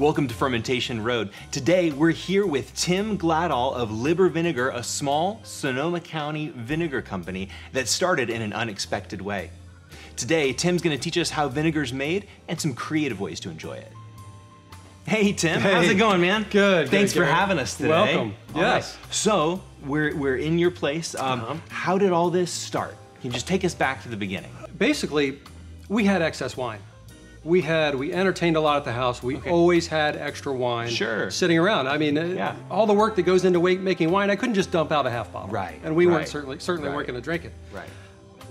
Welcome to Fermentation Road. Today we're here with Tim Gladall of Liber Vinegar, a small Sonoma County vinegar company that started in an unexpected way. Today, Tim's gonna teach us how vinegar's made and some creative ways to enjoy it. Hey Tim, how's it going, man? Good. Thanks for having us today. Welcome. Yes. Right. So we're in your place. How did all this start? Can you just take us back to the beginning? Basically, we had excess wine. We entertained a lot at the house. We always had extra wine sitting around. I mean, all the work that goes into making wine, I couldn't just dump out a half bottle. Right. And we weren't certainly weren't going to drink it. Right.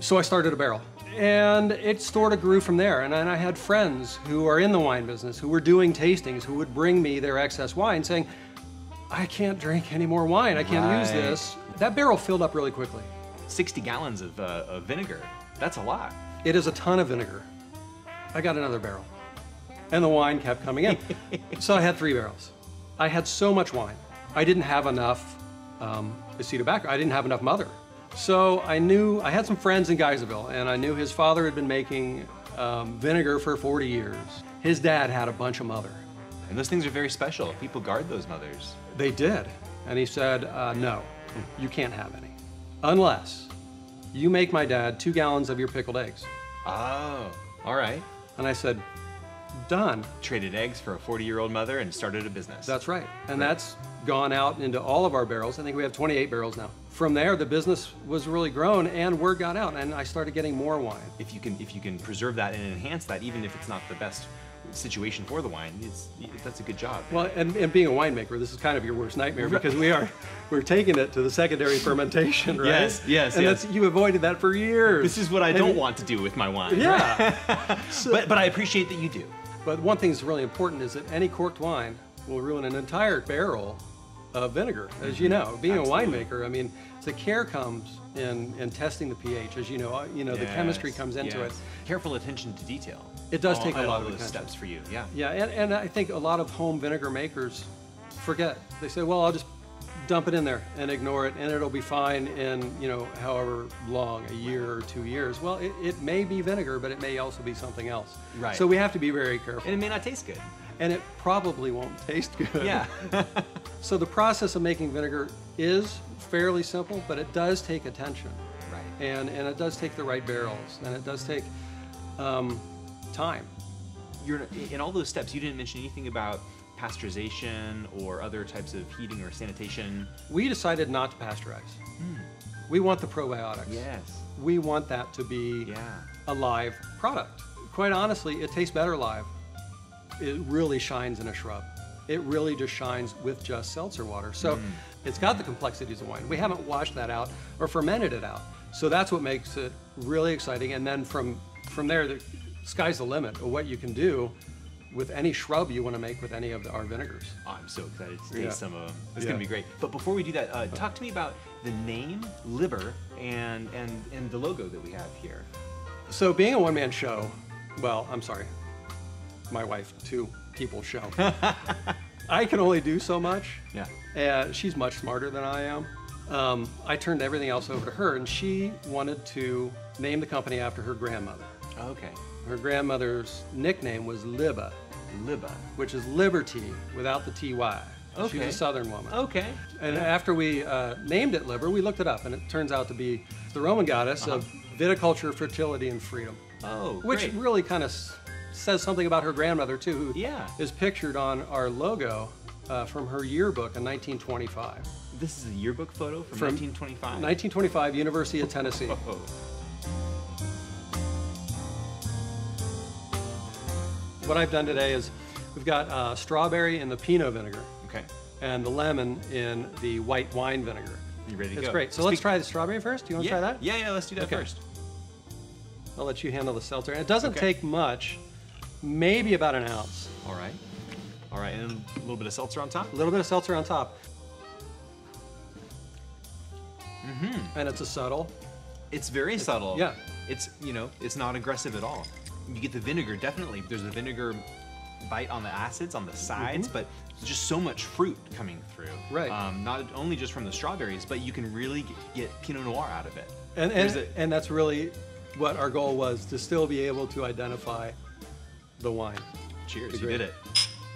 So I started a barrel. And it sort of grew from there. And I had friends who are in the wine business, who were doing tastings, who would bring me their excess wine saying, I can't drink any more wine. I can't use this. That barrel filled up really quickly. 60 gallons of vinegar. That's a lot. It is a ton of vinegar. I got another barrel. And the wine kept coming in. So I had 3 barrels. I had so much wine. I didn't have enough acetobacter. I didn't have enough mother. So I had some friends in Geyserville, and I knew his father had been making vinegar for 40 years. His dad had a bunch of mother. And those things are very special. People guard those mothers. They did. And he said, no, you can't have any. Unless you make my dad 2 gallons of your pickled eggs. Oh, all right. And I said, done. Traded eggs for a 40-year-old mother and started a business. That's right. And that's gone out into all of our barrels. I think we have 28 barrels now. From there, the business was really grown and word got out, and I started getting more wine. If you can preserve that and enhance that, even if it's not the best situation for the wine, that's a good job. Well, and being a winemaker, this is kind of your worst nightmare because we're taking it to the secondary fermentation, right? Yes. And you avoided that for years. This is what I don't want to do with my wine. Yeah. Right? but I appreciate that you do. But one thing that's really important is that any corked wine will ruin an entire barrel of vinegar, as you know. Being a winemaker, I mean, the care comes in testing the pH, as you know, the chemistry comes into it. Careful attention to detail. It does take a lot of those attention. steps for you, yeah. Yeah, and I think a lot of home vinegar makers forget. They say, well, I'll just dump it in there and ignore it, and it'll be fine in, however long, a year or 2 years. Well, it may be vinegar, but it may also be something else. Right. So we have to be very careful. And it may not taste good. And it probably won't taste good. Yeah. So the process of making vinegar is fairly simple, but it does take attention. Right. And it does take the right barrels, and it does take time. In all those steps, you didn't mention anything about pasteurization or other types of heating or sanitation. We decided not to pasteurize. We want the probiotics. Yes. We want that to be a live product. Quite honestly, it tastes better live. It really shines in a shrub. It really just shines with just seltzer water. So it's got the complexities of wine. We haven't washed that out or fermented it out. So that's what makes it really exciting. And then from there, the sky's the limit of what you can do with any shrub you want to make with any of our vinegars. Oh, I'm so excited to taste some of them. It's going to be great. But before we do that, talk to me about the name Liber and the logo that we have here. So being a one-man show, well, I'm sorry, my wife, 2 people show. I can only do so much. Yeah. She's much smarter than I am. I turned everything else over to her, and she wanted to name the company after her grandmother. Okay. Her grandmother's nickname was Liba. Liba. Which is liberty without the T-Y. Okay. She's a Southern woman. Okay. And after we named it Liber, we looked it up, and it turns out to be the Roman goddess of viticulture, fertility, and freedom. Oh, great. Which really kind of says something about her grandmother, too, who is pictured on our logo from her yearbook in 1925. This is a yearbook photo from 1925? 1925, University of Tennessee. Oh. What I've done today is we've got strawberry in the Pinot vinegar. Okay. And the lemon in the white wine vinegar. You ready to go? It's great. So let's try the strawberry first. Do you want to try that? Yeah, let's do that first. I'll let you handle the seltzer. And it doesn't take much, maybe about an ounce. All right. All right, and a little bit of seltzer on top? A little bit of seltzer on top. And it's a subtle. It's very subtle. Yeah. It's, it's not aggressive at all. You get the vinegar, definitely. There's a vinegar bite on the acids on the sides, but there's just so much fruit coming through. Right. Not only just from the strawberries, but you can really get Pinot Noir out of it. And that's really what our goal was, to still be able to identify the wine. Cheers, you did it.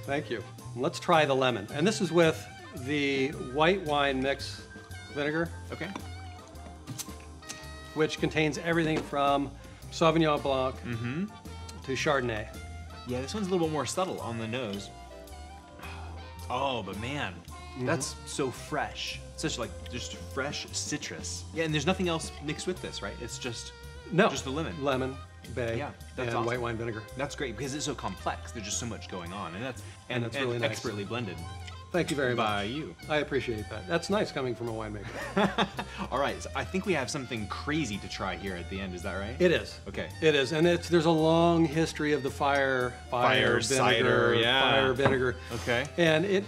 Thank you. Let's try the lemon. And this is with the white wine mix vinegar, Okay. which contains everything from Sauvignon Blanc to Chardonnay. Yeah, this one's a little bit more subtle on the nose. Oh, but man, that's so fresh. Such like just fresh citrus. Yeah, and there's nothing else mixed with this, right? It's just just the lemon. Lemon, bay, Yeah, that's and awesome. white wine vinegar. That's great because it's so complex. There's just so much going on, and that's that's really nice. expertly blended Thank you very much. by you. I appreciate that. That's nice coming from a winemaker. All right, so I think we have something crazy to try here at the end. Is that right? It is. Okay. It is, and there's a long history of the fire vinegar, cider, yeah. fire vinegar. Okay. And it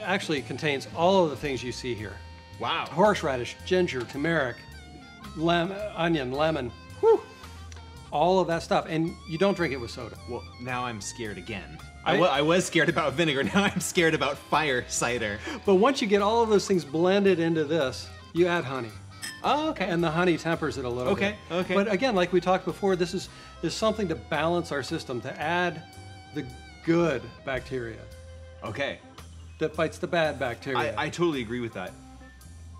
actually contains all of the things you see here. Wow. Horseradish, ginger, turmeric, onion, lemon, whew, all of that stuff. And you don't drink it with soda. Well, now I'm scared again. I was scared about vinegar. Now I'm scared about fire cider. But once you get all of those things blended into this, you add honey. Oh, okay. And the honey tempers it a little bit. Okay. But again, like we talked before, this is something to balance our system, to add the good bacteria Okay. that fights the bad bacteria. I totally agree with that.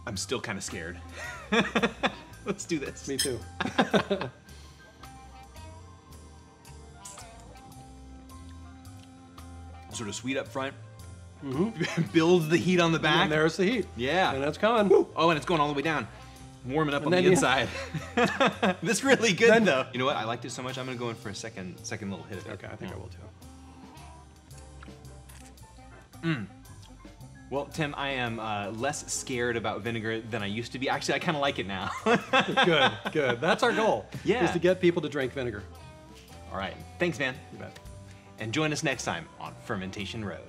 I'm still kind of scared. Let's do this. Me too. Sort of sweet up front. Builds the heat on the back. And there's the heat. Yeah. And it's coming. Woo. Oh, and it's going all the way down. Warming up on the then you- inside. This is really good though. You know what? I like this so much. I'm gonna go in for a second little hit of it. Okay, I think I will too. Well, Tim, I am less scared about vinegar than I used to be. Actually, I kind of like it now. Good. That's our goal. Yeah. Is to get people to drink vinegar. All right. Thanks, man. You bet. And join us next time on Fermentation Road.